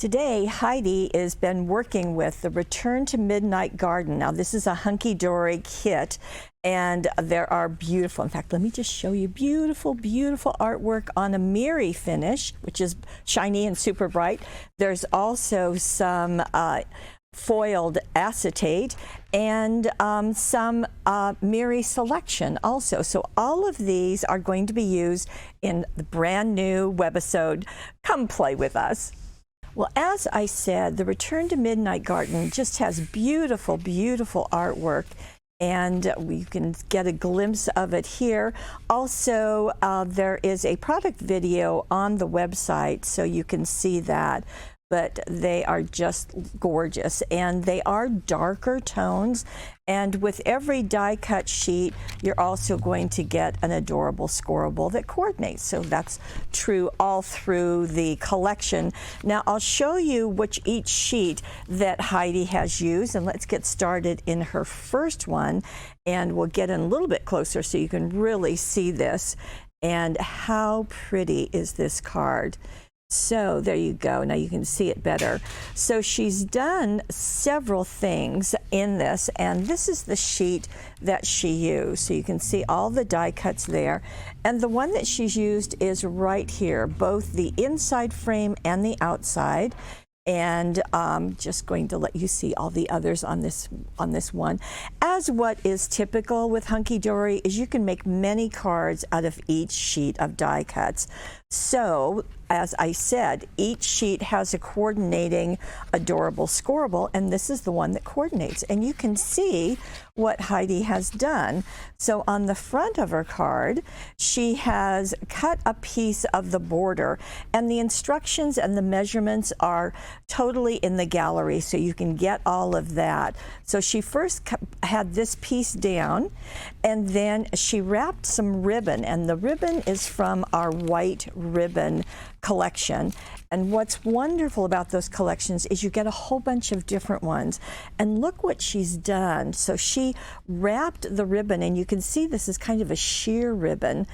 Today, Heidi has been working with the Return to Midnight Garden. Now, this is a hunky-dory kit, and there are beautiful, in fact, let me just show you beautiful, beautiful artwork on a mirror finish, which is shiny and super bright. There's also some foiled acetate and some mirror selection also. So all of these are going to be used in the brand new Webisode. Come play with us. Well, as I said, the Return to Midnight Garden just has beautiful, beautiful artwork, and we can get a glimpse of it here. Also, there is a product video on the website, so you can see that. But they are just gorgeous, and they are darker tones, and with every die cut sheet you're also going to get an adorable scorable that coordinates. So that's true all through the collection. Now I'll show you each sheet that Heidi has used, and let's get started in her first one, and we'll get in a little bit closer so you can really see this. And how pretty is this card? So there you go. Now you can see it better. So she's done several things in this, and this is the sheet that she used. So you can see all the die cuts there. And the one that she's used is right here, both the inside frame and the outside. And I'm just going to let you see all the others on this one. As what is typical with Hunky Dory is you can make many cards out of each sheet of die cuts. So as I said, each sheet has a coordinating adorable scorable, and this is the one that coordinates. And you can see what Heidi has done. So on the front of her card, she has cut a piece of the border, and the instructions and the measurements are totally in the gallery, so you can get all of that. So she first had this piece down, and then she wrapped some ribbon, and the ribbon is from our white ribbon collection. And what's wonderful about those collections is you get a whole bunch of different ones. And look what she's done. So she wrapped the ribbon, and you can see this is kind of a sheer ribbon.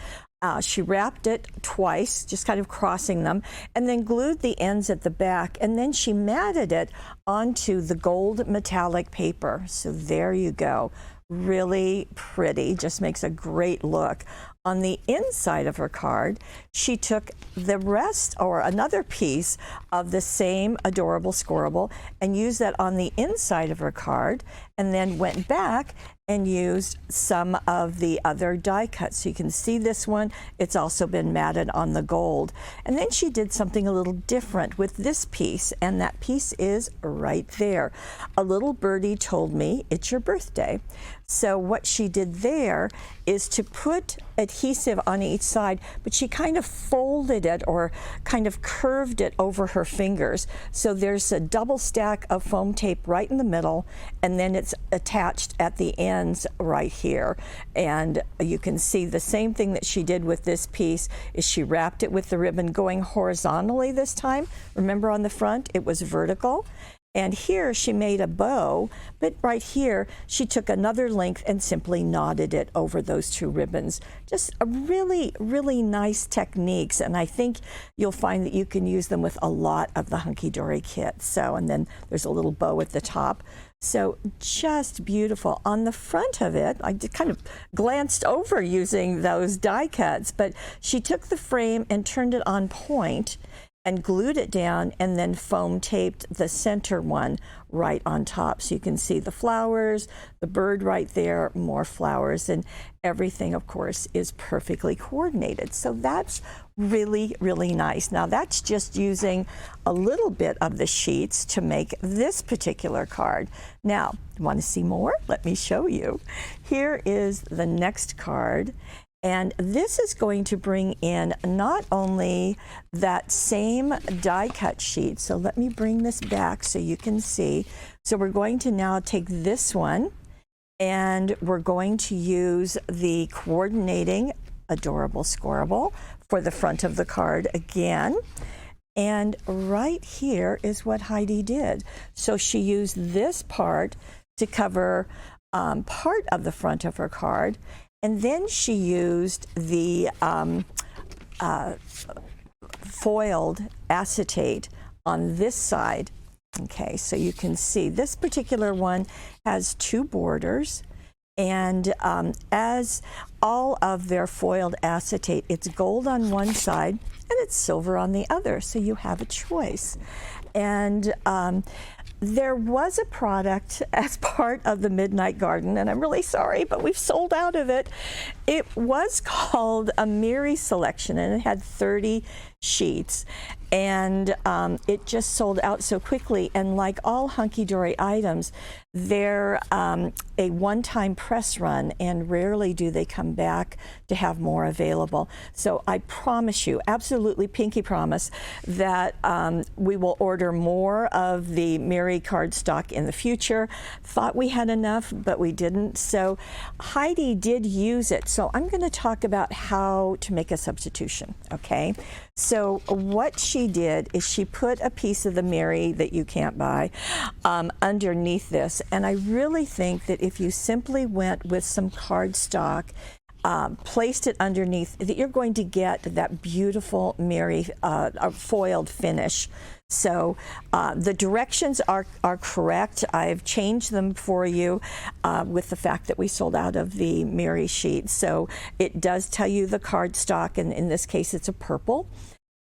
She wrapped it twice, just kind of crossing them, and then glued the ends at the back, and then she matted it onto the gold metallic paper. So there you go. Really pretty, just makes a great look. On the inside of her card, she took the rest or another piece of the same adorable scorable and used that on the inside of her card, and then went back and used some of the other die cuts. So you can see this one, it's also been matted on the gold. And then she did something a little different with this piece, and that piece is right there. A little birdie told me it's your birthday. So what she did there is to put adhesive on each side, but she kind of folded it or kind of curved it over her fingers. So there's a double stack of foam tape right in the middle, and then it's attached at the ends right here. And you can see the same thing that she did with this piece is she wrapped it with the ribbon going horizontally this time. Remember on the front, it was vertical. And here she made a bow, but right here she took another length and simply knotted it over those two ribbons. Just a really, really nice techniques, and I think you'll find that you can use them with a lot of the Hunky Dory kit. So, and then there's a little bow at the top. So just beautiful. On the front of it, I kind of glanced over using those die cuts, but she took the frame and turned it on point and glued it down, and then foam taped the center one right on top. So you can see the flowers, the bird right there, more flowers, and everything, of course, is perfectly coordinated. So that's really, really nice. Now that's just using a little bit of the sheets to make this particular card. Now, want to see more? Let me show you. Here is the next card. And this is going to bring in not only that same die cut sheet, so let me bring this back so you can see. So we're going to now take this one, and we're going to use the coordinating adorable scorable for the front of the card again. And right here is what Heidi did. So she used this part to cover part of the front of her card, and then she used the foiled acetate on this side. Okay, so you can see this particular one has 2 borders, and as all of their foiled acetate, it's gold on one side and it's silver on the other, so you have a choice. And there was a product as part of the Midnight Garden, and I'm really sorry, but we've sold out of it. It was called a Miri selection, and it had 30 sheets, and it just sold out so quickly. And like all hunky-dory items, they're a one-time press run, and rarely do they come back to have more available. So I promise you, absolutely pinky promise, that we will order more of the Miri cardstock in the future. Thought we had enough, but we didn't. So Heidi did use it. So I'm going to talk about how to make a substitution, okay? So what she did is she put a piece of the Miri that you can't buy underneath this. And I really think that if you simply went with some cardstock, placed it underneath, that you're going to get that beautiful Miri foiled finish. So the directions are correct. I've changed them for you with the fact that we sold out of the Miri sheet. So it does tell you the cardstock, and in this case it's a purple.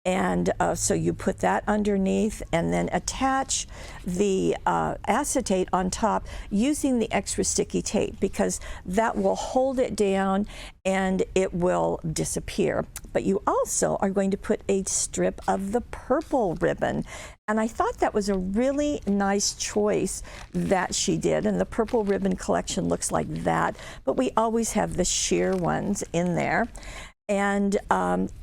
And so you put that underneath and then attach the acetate on top using the extra sticky tape, because that will hold it down and it will disappear. But you also are going to put a strip of the purple ribbon. And I thought that was a really nice choice that she did. And the purple ribbon collection looks like that, but we always have the sheer ones in there. And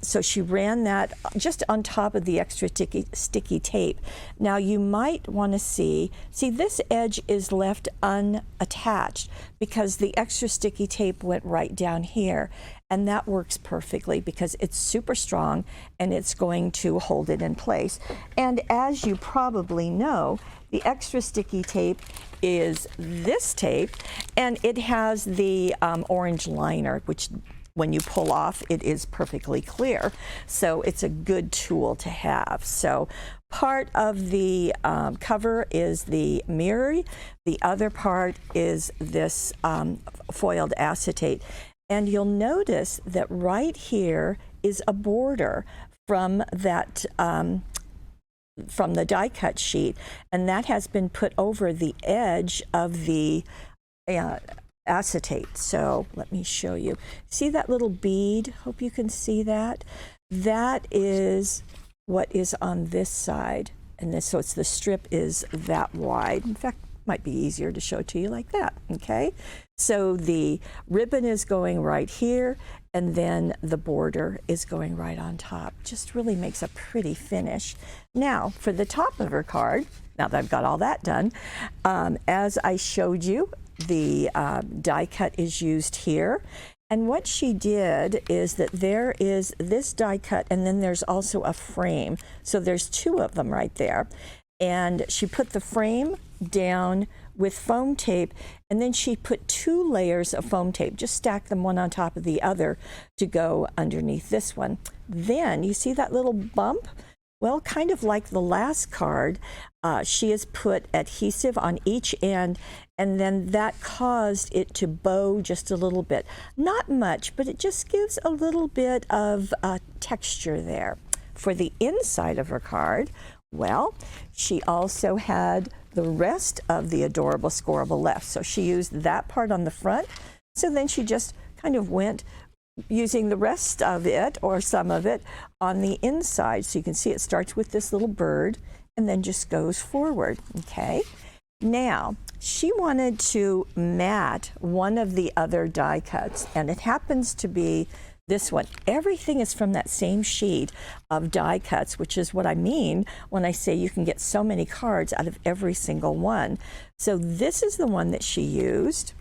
so she ran that just on top of the extra sticky tape. Now you might want to see this edge is left unattached because the extra sticky tape went right down here. And that works perfectly because it's super strong and it's going to hold it in place. And as you probably know, the extra sticky tape is this tape, and it has the orange liner, which when you pull off, it is perfectly clear. So it's a good tool to have. So part of the cover is the Miri. The other part is this foiled acetate. And you'll notice that right here is a border from that from the die cut sheet, and that has been put over the edge of the acetate. So let me show you. See that little bead? Hope you can see that. That is what is on this side, and this, so it's the strip is that wide. In fact, might be easier to show to you like that. Okay, so the ribbon is going right here, and then the border is going right on top. Just really makes a pretty finish. Now for the top of her card, now that I've got all that done, as I showed you, the die cut is used here. And what she did is that there is this die cut, and then there's also a frame. So there's 2 of them right there. And she put the frame down with foam tape, and then she put 2 layers of foam tape, just stack them one on top of the other to go underneath this one. Then you see that little bump? Well, kind of like the last card, she has put adhesive on each end, and then that caused it to bow just a little bit. Not much, but it just gives a little bit of texture there. For the inside of her card, well, she also had the rest of the adorable scoreable left. So she used that part on the front. So then she just kind of went using the rest of it, or some of it, on the inside. So you can see it starts with this little bird and then just goes forward. Okay. Now, she wanted to mat one of the other die cuts, and it happens to be this one. Everything is from that same sheet of die cuts, which is what I mean when I say you can get so many cards out of every single one. So this is the one that she used,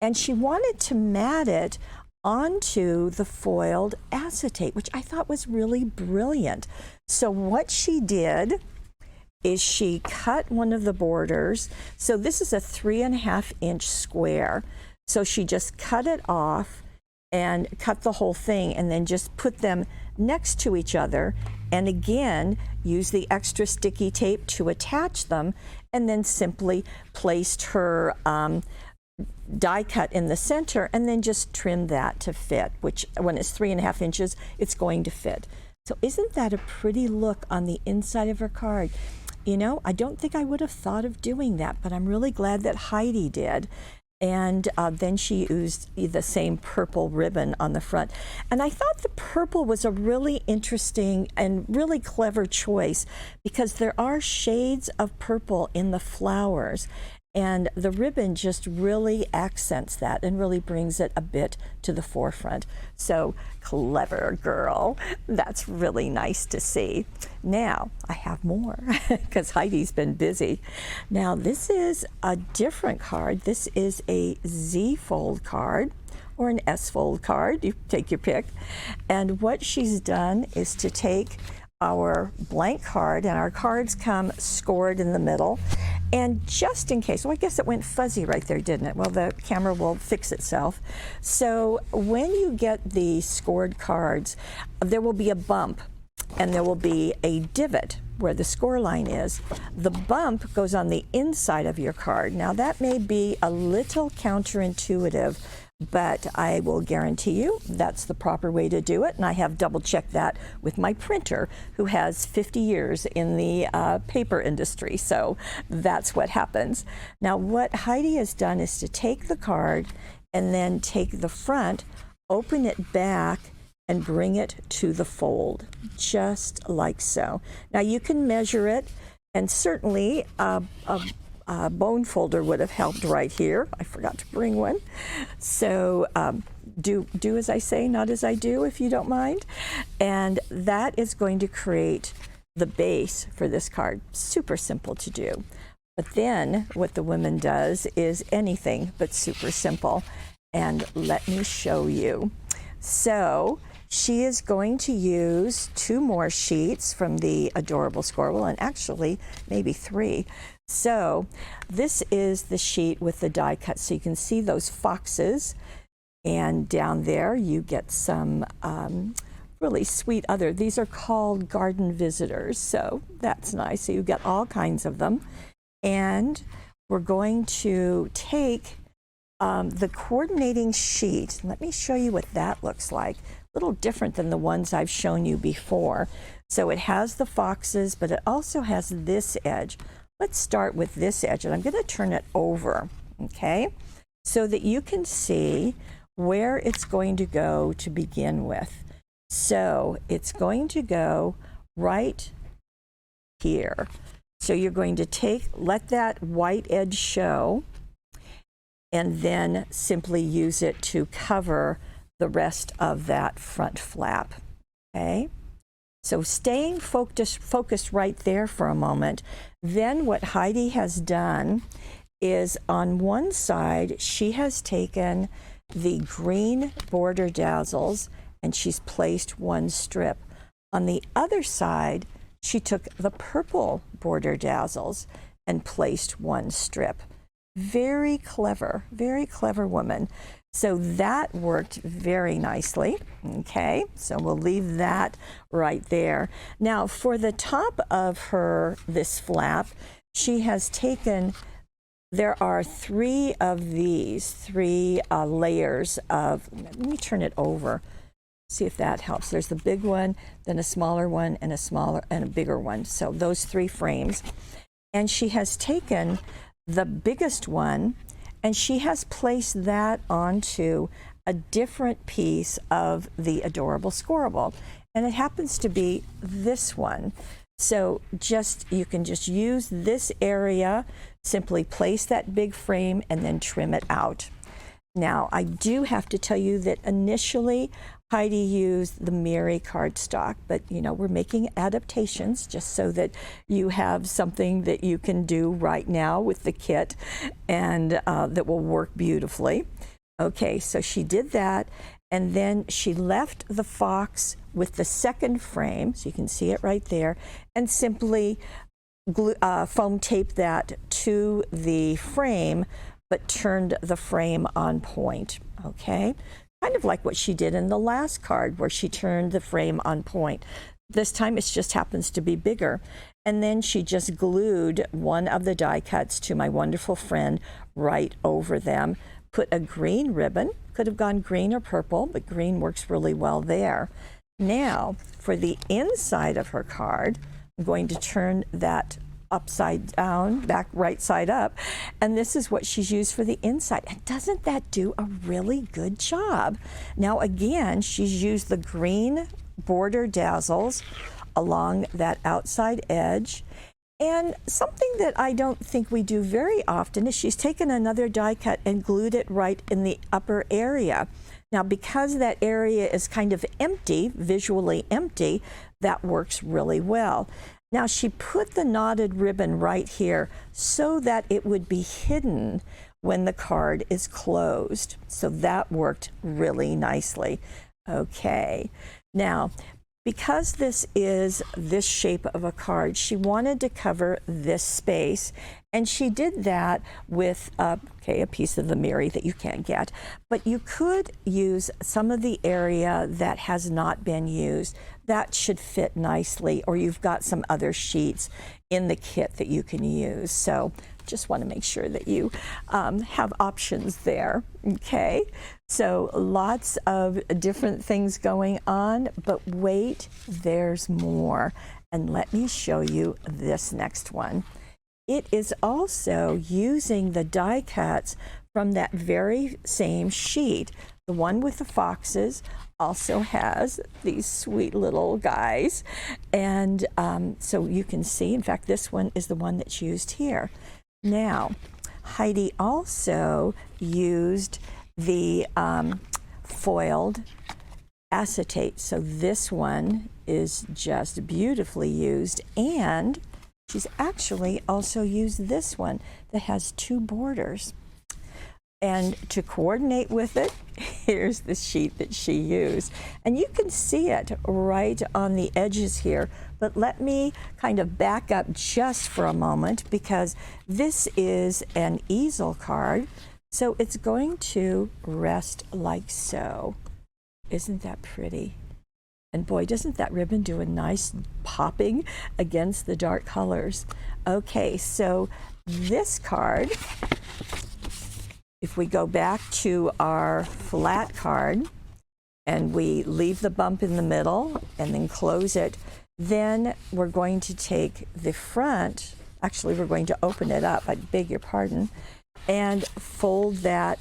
and she wanted to mat it onto the foiled acetate, which I thought was really brilliant. So what she did is she cut one of the borders. So this is a 3.5-inch square. So she just cut it off and cut the whole thing and then just put them next to each other, and again use the extra sticky tape to attach them, and then simply placed her die cut in the center and then just trim that to fit, which when it's 3.5 inches, it's going to fit. So isn't that a pretty look on the inside of her card? You know, I don't think I would have thought of doing that, but I'm really glad that Heidi did. And then she used the same purple ribbon on the front. And I thought the purple was a really interesting and really clever choice because there are shades of purple in the flowers. And the ribbon just really accents that and really brings it a bit to the forefront. So clever girl. That's really nice to see. Now, I have more because Heidi's been busy. Now, this is a different card. This is a Z-fold card or an S-fold card. You take your pick. And what she's done is to take our blank card, and our cards come scored in the middle. And just in case, well, I guess it went fuzzy right there, didn't it? Well, the camera will fix itself. So when you get the scored cards, there will be a bump and there will be a divot where the score line is. The bump goes on the inside of your card. Now that may be a little counterintuitive, but I will guarantee you that's the proper way to do it. And I have double checked that with my printer, who has 50 years in the paper industry. So that's what happens. Now what Heidi has done is to take the card and then take the front, open it back, and bring it to the fold, just like so. Now you can measure it, and certainly a bone folder would have helped right here. I forgot to bring one. So do as I say, not as I do, if you don't mind. And that is going to create the base for this card. Super simple to do. But then what the woman does is anything but super simple. And let me show you. So she is going to use 2 more sheets from the Adorable Scorable, and actually maybe 3. So this is the sheet with the die cut. So you can see those foxes, and down there you get some really sweet these are called garden visitors. So that's nice. So you get all kinds of them. And we're going to take the coordinating sheet. Let me show you what that looks like. A little different than the ones I've shown you before. So it has the foxes, but it also has this edge. Let's start with this edge, and I'm going to turn it over, okay, so that you can see where it's going to go to begin with. So it's going to go right here. So you're going to let that white edge show, and then simply use it to cover the rest of that front flap, okay? So staying focused right there for a moment. Then what Heidi has done is on one side, she has taken the green border dazzles and she's placed 1 strip. On the other side, she took the purple border dazzles and placed 1 strip. Very clever woman. So that worked very nicely, okay? So we'll leave that right there. Now for the top of this flap, she has taken, there are 3 of these, 3 layers of, let me turn it over, see if that helps. There's the big one, then a smaller one, and a bigger one. So those 3 frames. And she has taken the biggest one, and she has placed that onto a different piece of the Adorable Scorable. And it happens to be this one. So you can just use this area, simply place that big frame, and then trim it out. Now, I do have to tell you that initially Heidi used the Mary cardstock, but you know, we're making adaptations just so that you have something that you can do right now with the kit and that will work beautifully. Okay, so she did that, and then she left the fox with the second frame, so you can see it right there, and simply foam taped that to the frame, but turned the frame on point, okay? kind of like what she did in the last card where she turned the frame on point. This time it just happens to be bigger. And then she just glued one of the die cuts to my wonderful friend right over them, put a green ribbon, could have gone green or purple, but green works really well there. Now, for the inside of her card, I'm going to turn that upside down, back right side up, and this is what she's used for the inside. And doesn't that do a really good job? Now again, she's used the green border dazzles along that outside edge, and something that I don't think we do very often is she's taken another die cut and glued it right in the upper area. Now because that area is kind of empty, visually empty, that works really well. Now she put the knotted ribbon right here so that it would be hidden when the card is closed. So that worked really nicely. Okay, now because this is this shape of a card, she wanted to cover this space, and she did that with a piece of the Mary that you can't get, but you could use some of the area that has not been used. That should fit nicely, or you've got some other sheets in the kit that you can use. So just want to make sure that you have options there. Okay, so lots of different things going on, but wait, there's more. And let me show you this next one. It is also using the die cuts from that very same sheet. The one with the foxes also has these sweet little guys. And so you can see, in fact, this one is the one that's used here. Now, Heidi also used the foiled acetate. So this one is just beautifully used, and she's actually also used this one that has two borders. And to coordinate with it, here's the sheet that she used. And you can see it right on the edges here, but let me kind of back up just for a moment because this is an easel card. So it's going to rest like so. Isn't that pretty? And boy, doesn't that ribbon do a nice popping against the dark colors. Okay, so this card, if we go back to our flat card and we leave the bump in the middle and then close it, then we're going to take the front, actually we're going to open it up, I beg your pardon, and fold that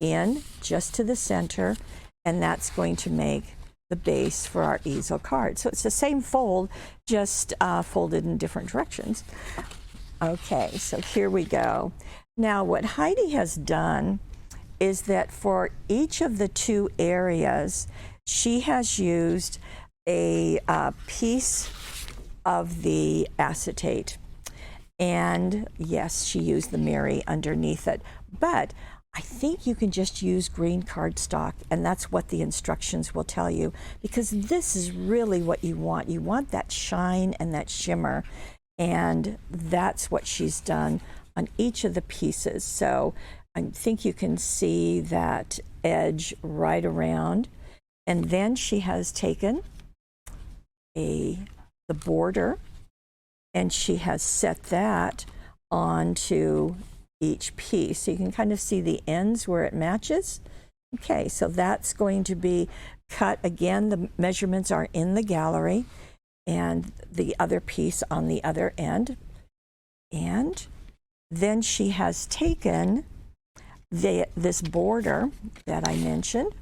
in just to the center, and that's going to make the base for our easel card. So it's the same fold, just folded in different directions. Okay, so here we go. Now what Heidi has done is that for each of the two areas, she has used a piece of the acetate. And yes, she used the Mary underneath it. But I think you can just use green cardstock, and that's what the instructions will tell you, because this is really what you want. You want that shine and that shimmer, and that's what she's done on each of the pieces. So I think you can see that edge right around. And then she has taken the border, and she has set that onto each piece. So you can kind of see the ends where it matches. Okay, so that's going to be cut. Again, the measurements are in the gallery, and the other piece on the other end. And then she has taken this border that I mentioned,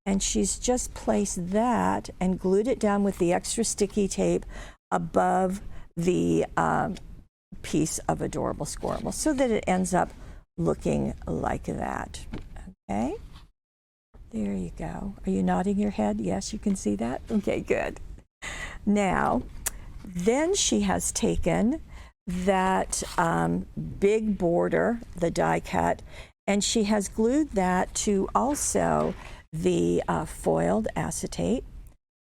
and she's just placed that and glued it down with the extra sticky tape above the piece of Adorable Squirrel so that it ends up looking like that. Okay, there you go. Are you nodding your head? Yes, you can see that? Okay, good. Now, then she has taken that big border, the die cut, and she has glued that to also the foiled acetate,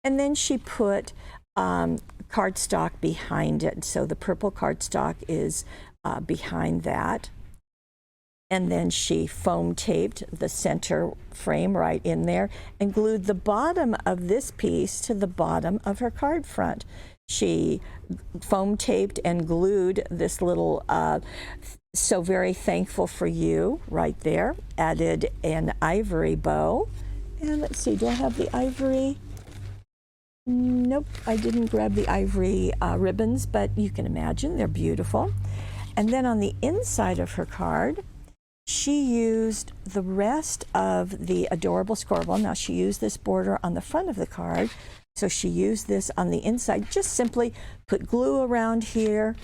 and then she put cardstock behind it. So the purple cardstock is behind that, And then she foam taped the center frame right in there and glued the bottom of this piece to the bottom of her card front. She foam taped and glued this little So Very Thankful for You right there, added an ivory bow. And let's see, do I have the ivory? Nope, I didn't grab the ivory ribbons, but you can imagine they're beautiful. And then on the inside of her card, she used the rest of the adorable scribble. Now she used this border on the front of the card, so she used this on the inside. Just simply put glue around here,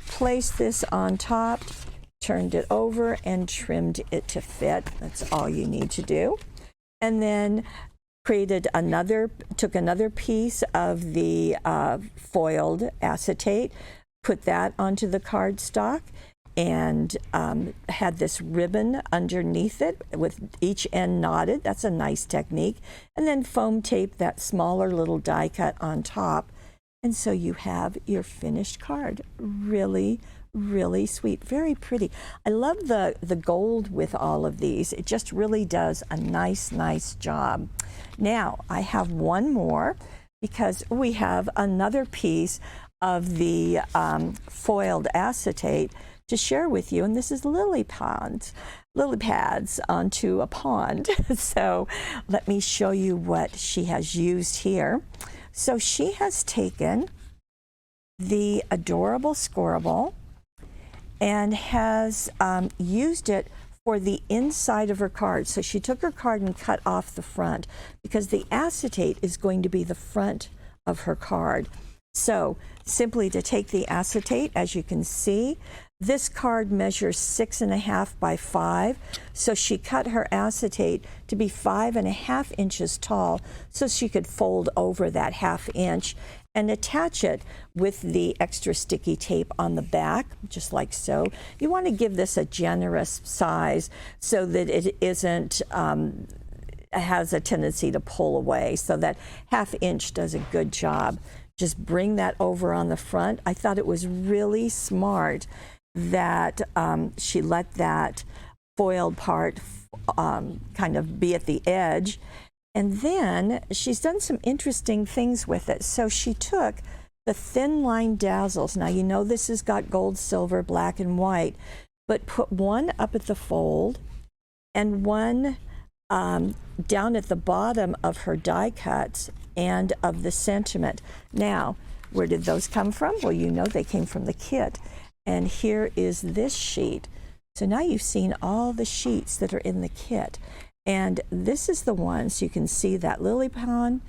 placed this on top, turned it over, and trimmed it to fit. That's all you need to do. And then took another piece of the foiled acetate, put that onto the cardstock, and had this ribbon underneath it with each end knotted. That's a nice technique. And then foam tape that smaller little die cut on top. And so you have your finished card. Really, really sweet, very pretty. I love the gold with all of these. It just really does a nice job. Now I have one more because we have another piece of the foiled acetate to share with you, and this is lily pads onto a pond. So let me show you what she has used here. So she has taken the adorable scribble and has used it for the inside of her card. So she took her card and cut off the front because the acetate is going to be the front of her card. So simply to take the acetate, as you can see, this card measures 6.5 by 5, so she cut her acetate to be 5.5 inches tall so she could fold over that 1/2 inch and attach it with the extra sticky tape on the back, just like so. You want to give this a generous size so that it isn't has a tendency to pull away, so that 1/2 inch does a good job. Just bring that over on the front. I thought it was really smart that she let that foiled part kind of be at the edge. And then she's done some interesting things with it. So she took the thin line dazzles. Now you know this has got gold, silver, black, and white, but put one up at the fold and one down at the bottom of her die cuts and of the sentiment. Now, where did those come from? Well, you know they came from the kit. And here is this sheet. So now you've seen all the sheets that are in the kit. And this is the one, so you can see that lily pond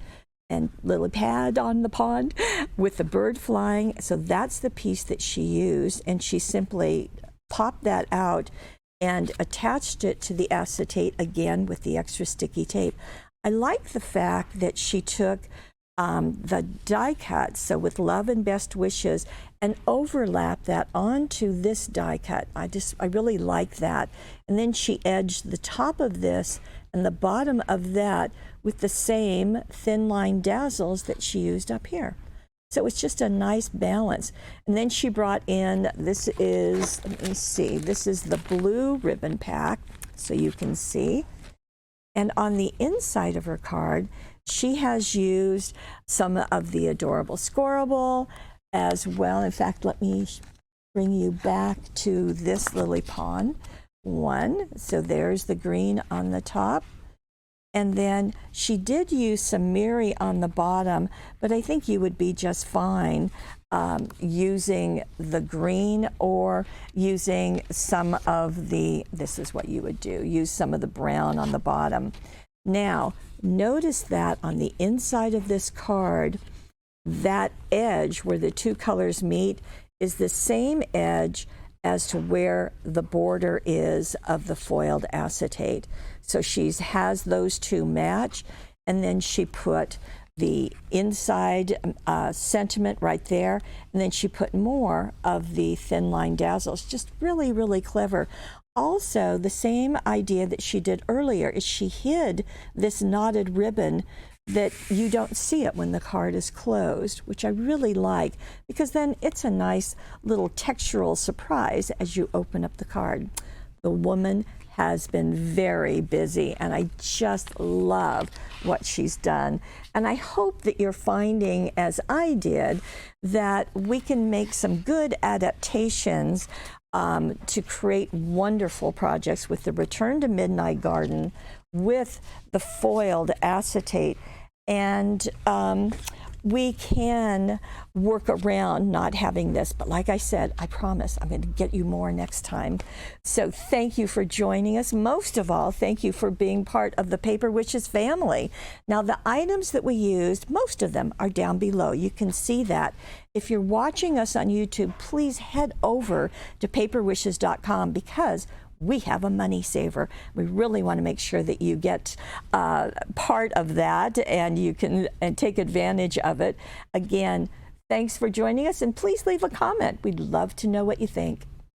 and lily pad on the pond with the bird flying. So that's the piece that she used, and she simply popped that out and attached it to the acetate again with the extra sticky tape. I like the fact that she took the die cut, so with love and best wishes, and overlap that onto this die cut. I really like that. And then she edged the top of this and the bottom of that with the same thin line dazzles that she used up here. So it's just a nice balance. And then she brought in, this is, let me see, this is the blue ribbon pack, so you can see. And on the inside of her card, she has used some of the adorable scribble as well. In fact, let me bring you back to this lily pond one. So there's the green on the top. And then she did use some Miri on the bottom, but I think you would be just fine using the green or using some of the, this is what you would do, use some of the brown on the bottom. Now, notice that on the inside of this card, that edge where the two colors meet is the same edge as to where the border is of the foiled acetate. So she has those two match, and then she put the inside sentiment right there, and then she put more of the thin line dazzles. Just really, really clever. Also, the same idea that she did earlier is she hid this knotted ribbon that you don't see it when the card is closed, which I really like, because then it's a nice little textural surprise as you open up the card. The woman has been very busy, and I just love what she's done. And I hope that you're finding, as I did, that we can make some good adaptations to create wonderful projects with the Return to Midnight Garden, with the foiled acetate, and we can work around not having this. But like I said, I promise I'm going to get you more next time. So thank you for joining us. Most of all, thank you for being part of the Paper Wishes family. Now, the items that we used, most of them are down below. You can see that. If you're watching us on YouTube, please head over to paperwishes.com, because we have a money saver. We really want to make sure that you get part of that, and you can take advantage of it. Again, thanks for joining us, and please leave a comment. We'd love to know what you think.